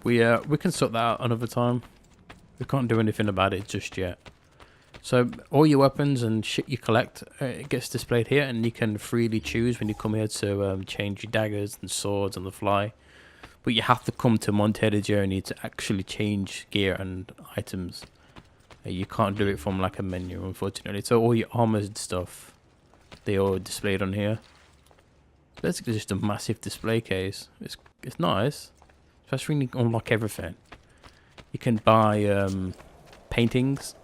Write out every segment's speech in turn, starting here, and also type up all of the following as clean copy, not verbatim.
we can sort that out another time. We can't do anything about it just yet. So all your weapons and shit you collect, it gets displayed here, and you can freely choose when you come here to change your daggers and swords on the fly. But you have to come to Monteriggioni to actually change gear and items. You can't do it from like a menu, unfortunately. So all your armored stuff, they all displayed on here. Basically just a massive display case. It's nice, especially when you unlock everything. You can buy paintings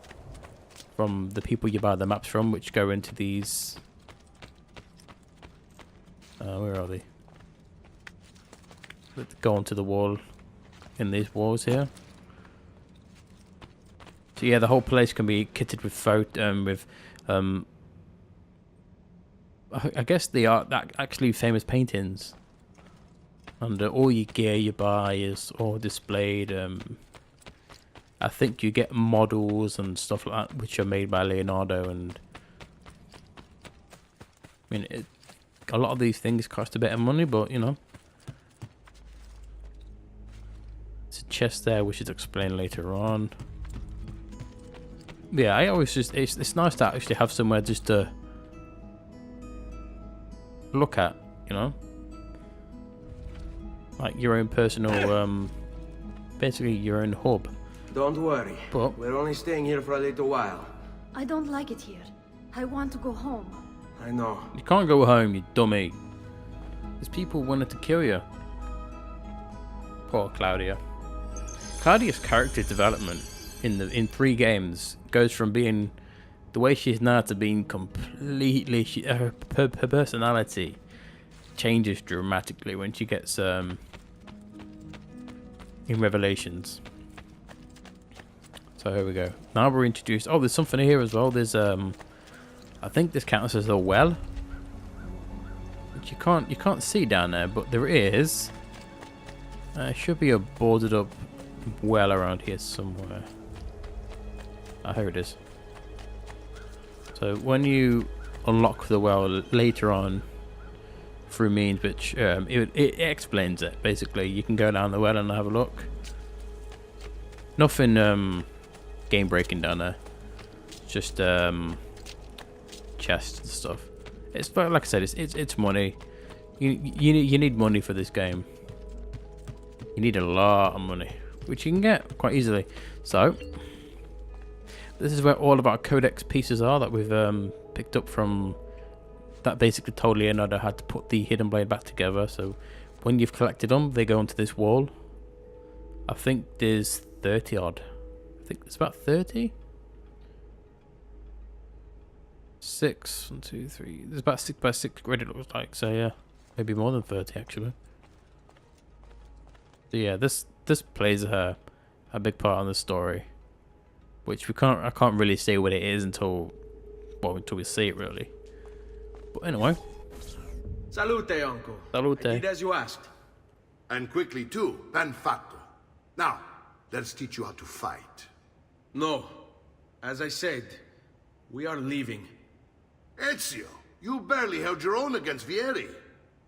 from the people you buy the maps from, which go into these. Where are they? Let's go onto the wall in these walls here. So yeah, the whole place can be kitted with I guess they are actually famous paintings. And all your gear you buy is all displayed. I think you get models and stuff like that, which are made by Leonardo, and I mean, a lot of these things cost a bit of money, but you know, it's a chest there, which is explained later on. Yeah, I always just it's nice to actually have somewhere just to look at, you know, like your own personal, basically your own hub. Don't worry. But we're only staying here for a little while. I don't like it here. I want to go home. I know. You can't go home, you dummy. There's people wanting to kill you. Poor Claudia. Claudia's character development in 3 games goes from being the way she is now to being completely. Her personality changes dramatically when she gets in Revelations. So here we go. Now we're introduced. Oh, there's something here as well. There's I think this counts as a well, which you can't see down there, but there is. Should be a boarded up well around here somewhere. Ah, here it is. So when you unlock the well later on through means which it explains it. Basically, you can go down the well and have a look. Nothing game breaking down there. Just chests and stuff. It's like I said, it's money. You need money for this game. You need a lot of money, which you can get quite easily. So this is where all of our codex pieces are that we've picked up from. That basically told Leonardo how to put the hidden blade back together. So when you've collected them, they go onto this wall. I think there's 30 odd. I think it's about 30. 6, 1, 2, 3. There's about 6 by 6 grid, it looks like. So yeah, maybe more than 30 actually. So yeah, this plays a big part on the story, which I can't really say what it is until we see it really. But anyway. Salute, uncle. Salute. I did as you asked. And quickly too, ben fatto. Now, let's teach you how to fight. No. As I said, we are leaving. Ezio, you barely held your own against Vieri.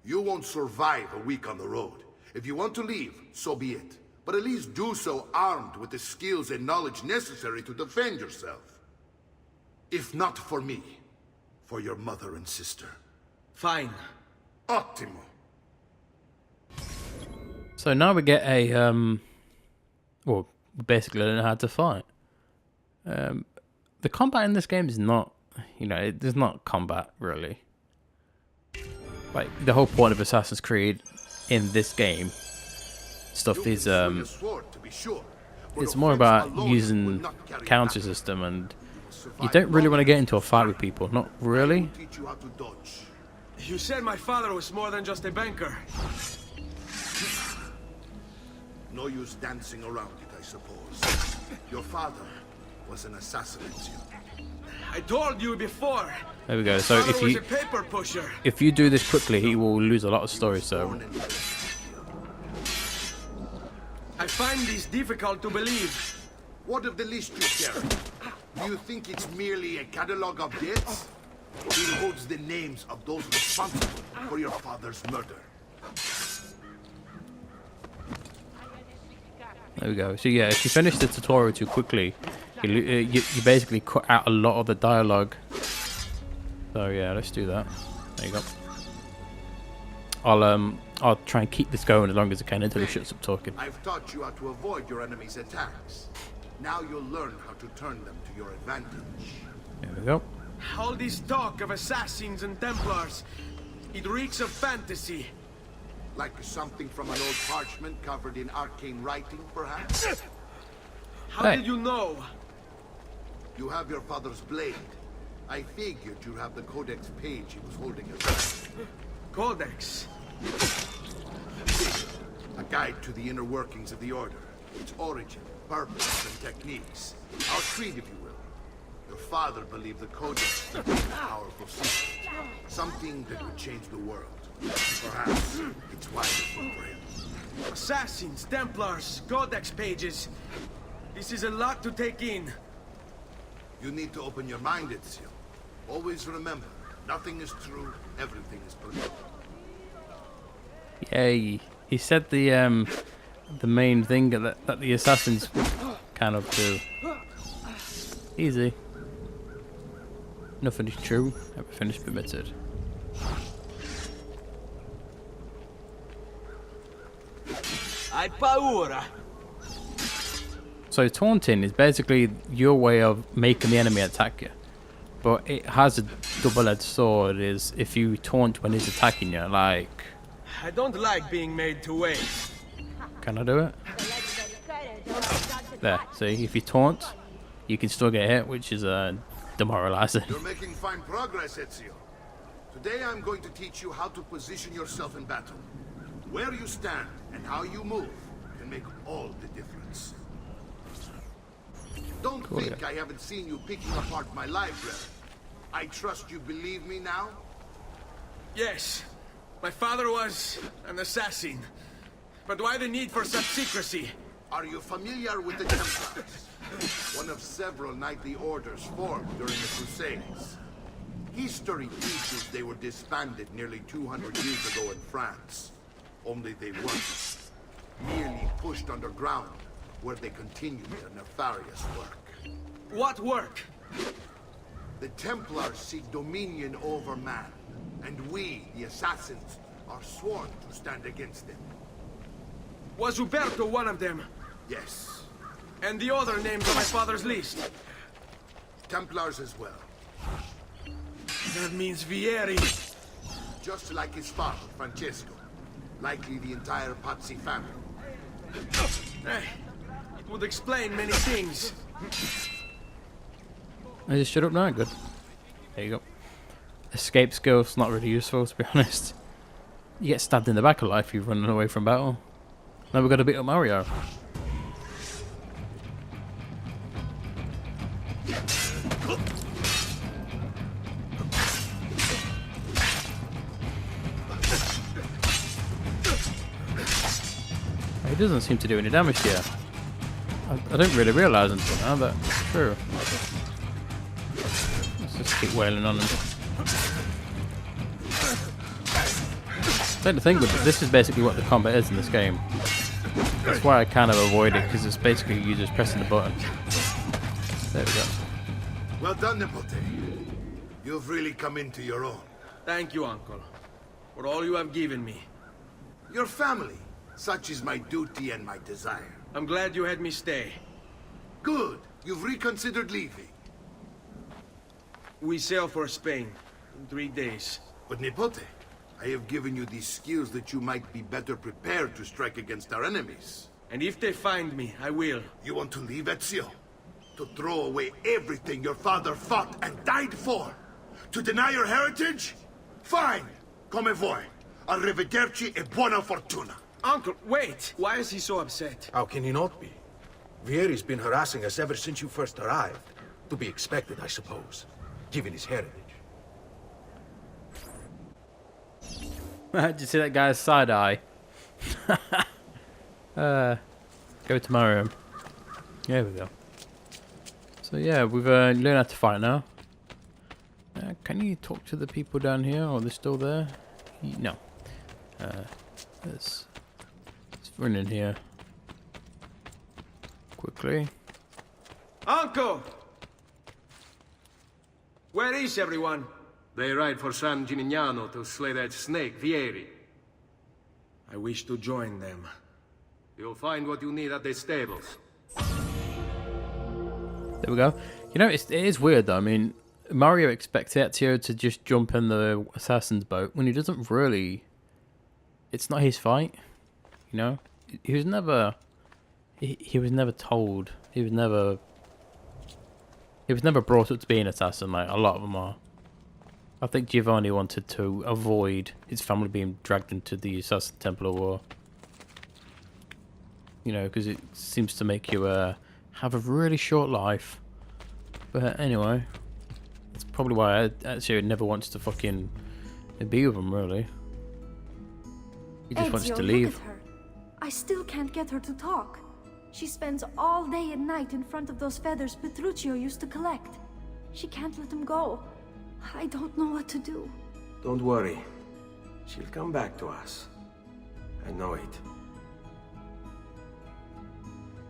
You won't survive a week on the road. If you want to leave, so be it. But at least do so armed with the skills and knowledge necessary to defend yourself. If not for me, for your mother and sister. Fine. Ottimo. So now we get a well, we basically learn how to fight. The combat in this game is not, there's not combat really. Like the whole point of Assassin's Creed in this game stuff is it's more about using counter system, and you don't really want to get into a fight with people, not really. You said my father was more than just a banker. No use dancing around it, I suppose. Your father was an assassin, Ezio. I told you before. There we go. So if you do this quickly, he will lose a lot of story. So I find this difficult to believe. What of the list you carry? Do you think it's merely a catalogue of debts? It holds the names of those responsible for your father's murder. There we go. So yeah, if you finish the tutorial too quickly, you basically cut out a lot of the dialogue. So yeah, let's do that. There you go. I'll try and keep this going as long as I can until he shuts up talking. I've taught you how to avoid your enemy's attacks. Now you'll learn how to turn them to your advantage. There we go. All this talk of assassins and Templars, it reeks of fantasy. Like something from an old parchment covered in arcane writing, perhaps? How did you know? You have your father's blade. I figured you have the codex page he was holding as well. Codex? A guide to the inner workings of the Order. Its origin, purpose, and techniques. Our creed, if you will. Your father believed the codex to be a powerful secret. Something that would change the world. Perhaps it's why they look for him. Assassins, Templars, Codex pages. This is a lot to take in. You need to open your mind, Ezio. Always remember, nothing is true, everything is permitted. Yeah, he said the main thing that the assassins kind of do. Easy. Nothing is true, everything is permitted. Hai paura. So taunting is basically your way of making the enemy attack you. But it has a double-edged sword, is if you taunt when he's attacking you, like... I don't like being made to wait. Can I do it? There, see, if you taunt, you can still get hit, which is demoralizing. You're making fine progress, Ezio. Today I'm going to teach you how to position yourself in battle. Where you stand and how you move can make all the difference. Don't think I haven't seen you picking apart my library. I trust you believe me now? Yes, my father was an assassin. But why the need for such secrecy? Are you familiar with the Templars? One of several knightly orders formed during the Crusades. History teaches they were disbanded nearly 200 years ago in France. Only they weren't. Merely pushed underground, where they continued their nefarious work. What work? The Templars seek dominion over man, and we, the assassins, are sworn to stand against them. Was Uberto one of them? Yes. And the other names on my father's list? Templars as well. That means Vieri. Just like his father, Francesco. Likely the entire Pazzi family. Hey, it would explain many things. I just shut up now, good. There you go. Escape skill's not really useful, to be honest. You get stabbed in the back a lot if you're running away from battle. Now we've got to beat up Mario. He doesn't seem to do any damage yet. I don't really realise until now that it's true. Let's just keep wailing on him. I think the thing with this is basically what the combat is in this game. That's why I kind of avoid it, because it's basically you just pressing the button. There we go. Well done, Nipote. You've really come into your own. Thank you, Uncle, for all you have given me. Your family. Such is my duty and my desire. I'm glad you had me stay. Good. You've reconsidered leaving. We sail for Spain in 3 days. But Nipote, I have given you these skills that you might be better prepared to strike against our enemies. And if they find me, I will. You want to leave, Ezio? To throw away everything your father fought and died for? To deny your heritage? Fine. Come vuoi. Arrivederci e buona fortuna. Uncle, wait! Why is he so upset? How can he not be? Vieri's been harassing us ever since you first arrived. To be expected, I suppose, given his heritage. Did you see that guy's side eye? Go to Mario. There we go. So yeah, we've learned how to fight now. Can you talk to the people down here? Or are they still there? No. Let's run in here. quickly. Uncle! Where is everyone? They ride for San Gimignano to slay that snake, Vieri. I wish to join them. You'll find what you need at the stables. There we go. You know, it is weird though. I mean, Mario expects Ezio to just jump in the assassin's boat when he doesn't really. It's not his fight, you know. He was never. He was never told. He was never brought up to be an assassin like a lot of them are. I think Giovanni wanted to avoid his family being dragged into the Assassin Temple of War. You know, because it seems to make you have a really short life. But anyway, that's probably why Ezio never wants to fucking be with him, really. He just wants Ezio, to leave. look at her. I still can't get her to talk. She spends all day and night in front of those feathers Petruccio used to collect. She can't let them go. I don't know what to do. Don't worry. She'll come back to us. I know it.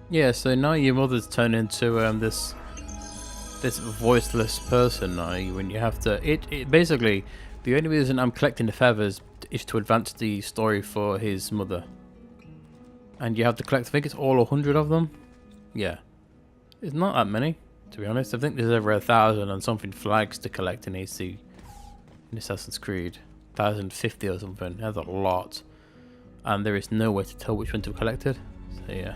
Yeah, so now your mother's turned into this voiceless person now. When you have to, it basically the only reason I'm collecting the feathers is to advance the story for his mother. And you have to collect. I think it's all 100 of them. Yeah, it's not that many, to be honest. I think there's over 1,000 and something flags to collect in AC in Assassin's Creed. 1,050 or something. That's a lot, and there is no way to tell which one to have collected. So yeah.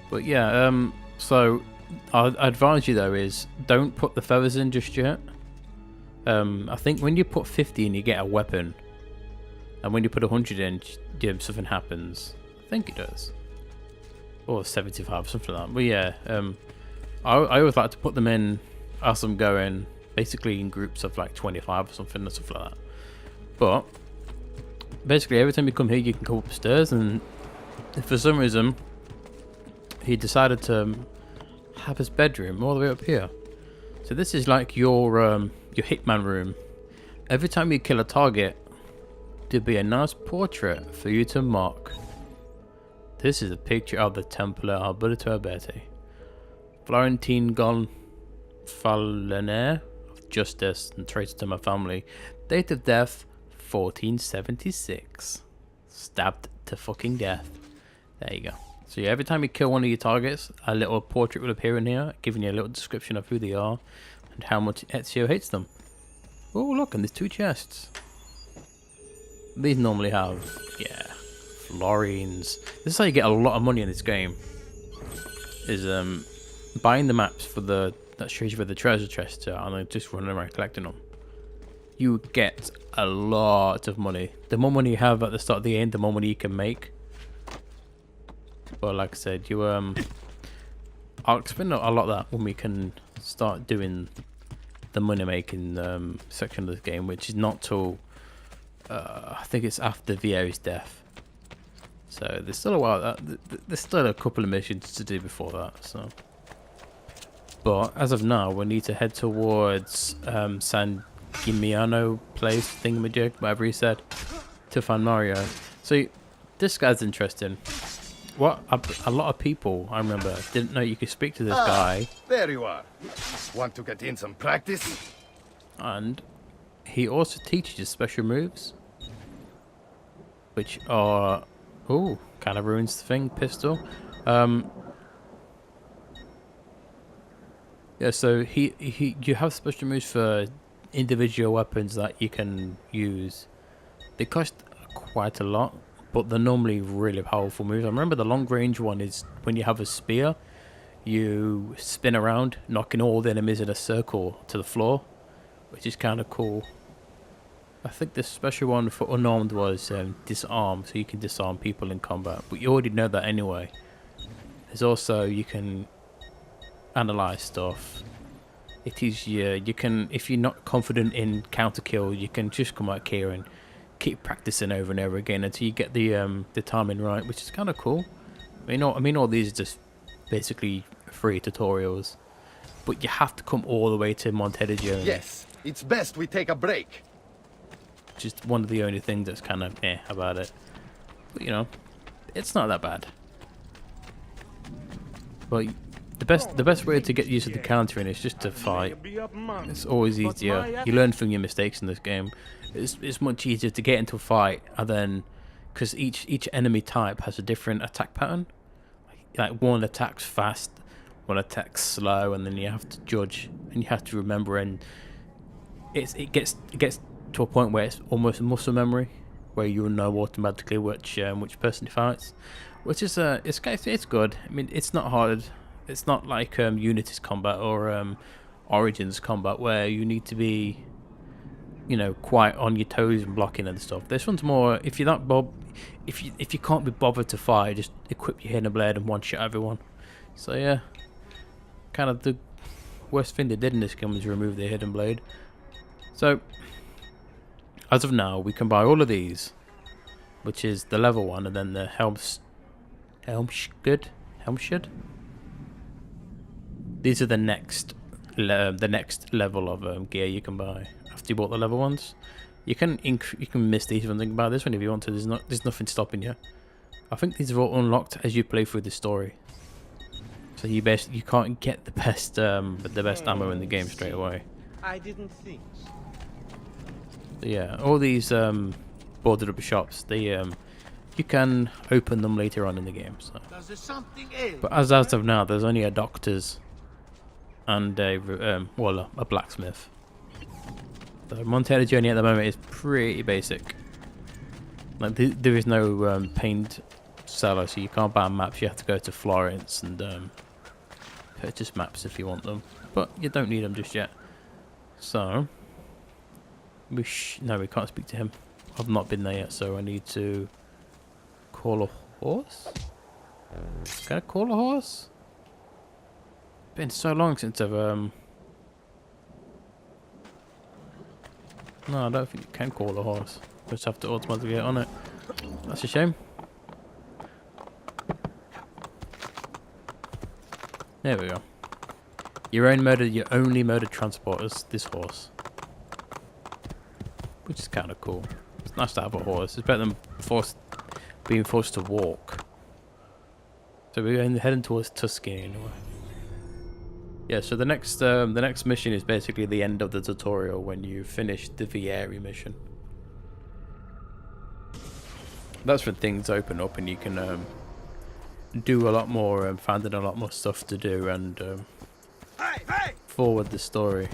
But yeah, so I advise you though is don't put the feathers in just yet. I think when you put 50 in, you get a weapon, and when you put 100 in, something happens. I think it does, or 75, something like that. But yeah, I always like to put them in as I'm going, basically in groups of like 25 or something, or something like that. But basically, every time you come here, you can go upstairs, and if for some reason he decided to have his bedroom all the way up here. So this is like your hitman room. Every time you kill a target, there'll be a nice portrait for you to mark. This is a picture of the Templar Alberto Alberti, Florentine Gonfalonier of justice and traitor to my family. Date of death 1476. Stabbed to fucking death. There you go. So yeah, every time you kill one of your targets, a little portrait will appear in here, giving you a little description of who they are and how much Ezio hates them. Oh look, and there's 2 chests. These normally have, yeah, florins. This is how you get a lot of money in this game. Is buying the maps for that shows you where the treasure chests are, and then just running around collecting them. You get a lot of money. The more money you have at the start of the game, the more money you can make. But like I said, I'll explain a lot of that when we can start doing the money making section of the game, which is not till I think it's after Vieri's death. So there's still a while. There's still a couple of missions to do before that. So, but as of now, we need to head towards San Gimignano place, thingamajig, whatever he said, to find Mario. So this guy's interesting. What a lot of people, I remember, didn't know you could speak to this guy. There you are. Want to get in some practice? And he also teaches you special moves, which are, ooh, kind of ruins the thing, pistol. Yeah, so you have special moves for individual weapons that you can use. They cost quite a lot, but they're normally really powerful moves. I remember the long range one is when you have a spear, you spin around, knocking all the enemies in a circle to the floor, which is kind of cool. I think the special one for unarmed was disarm, so you can disarm people in combat, but you already know that anyway. There's also, you can analyze stuff. It is, you can, if you're not confident in counter kill, you can just come out here and keep practicing over and over again until you get the timing right, which is kind of cool. I mean, all these are just basically free tutorials, but you have to come all the way to Monteriggioni. Yes, it's best we take a break. Just one of the only things that's kind of about it, but you know, it's not that bad. But the best way to get used to the countering is just to fight. It's always easier. You learn from your mistakes in this game. It's much easier to get into a fight, and then because each enemy type has a different attack pattern. Like one attacks fast, one attacks slow, and then you have to judge and you have to remember. And it gets to a point where it's almost muscle memory, where you'll know automatically which person fights, which is it's good. I mean, it's not hard. It's not like Unity's combat or Origins combat where you need to be, you know, quite on your toes and blocking and stuff. This one's more if you're not if you can't be bothered to fight, just equip your hidden blade and one shot everyone. So yeah, kind of the worst thing they did in this game was remove the hidden blade. So as of now, we can buy all of these, which is the level 1, and then the Helmschild. These are the next level of gear you can buy after you bought the level ones. You can miss these ones and buy this one if you want to. There's nothing stopping you. I think these are all unlocked as you play through the story. So you can't get the best ammo in the game straight away. I didn't think so. So yeah, all these boarded up shops, you can open them later on in the game. So. But as of now, there's only a doctor's and a blacksmith. The Monteriggioni at the moment is pretty basic. Like there is no paint seller, so you can't buy maps. You have to go to Florence and purchase maps if you want them, but you don't need them just yet. So we can't speak to him. I've not been there yet, so I need to call a horse. Can I call a horse? Been so long since I've No, I don't think you can call a horse. You just have to automatically get on it. That's a shame. There we go. Your only mode of transport is this horse, which is kind of cool. It's nice to have a horse. It's better than being forced to walk. So we're heading towards Tuscany anyway. Yeah, so the next mission is basically the end of the tutorial when you finish the Vieri mission. That's when things open up and you can do a lot more, finding a lot more stuff to do and forward the story.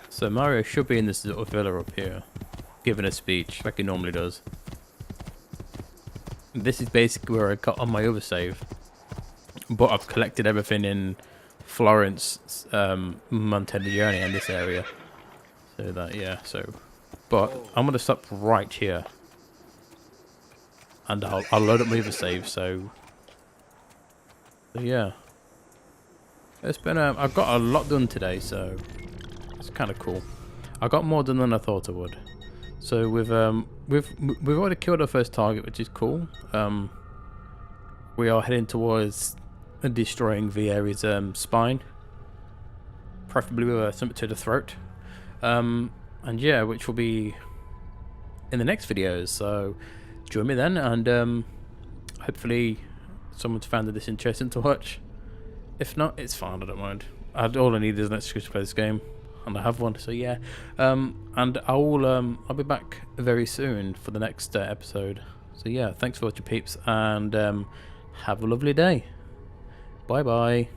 So Mario should be in this little villa up here, giving a speech like he normally does. This is basically where I got on my oversave, but I've collected everything in Florence, Monteriggioni and this area. So that, yeah, but I'm going to stop right here. And I'll load up my oversave, so yeah. It's been, I've got a lot done today, so it's kind of cool. I got more done than I thought I would. So we've already killed our first target, which is cool. We are heading towards destroying Vieri's spine, preferably with something to the throat. And yeah, which will be in the next videos. So join me then, and hopefully someone's found this interesting to watch. If not, it's fine. I don't mind. All I need is an excuse to play this game. And I have one, so yeah. And I'll be back very soon for the next episode. So yeah, thanks for watching, peeps, and have a lovely day. Bye bye.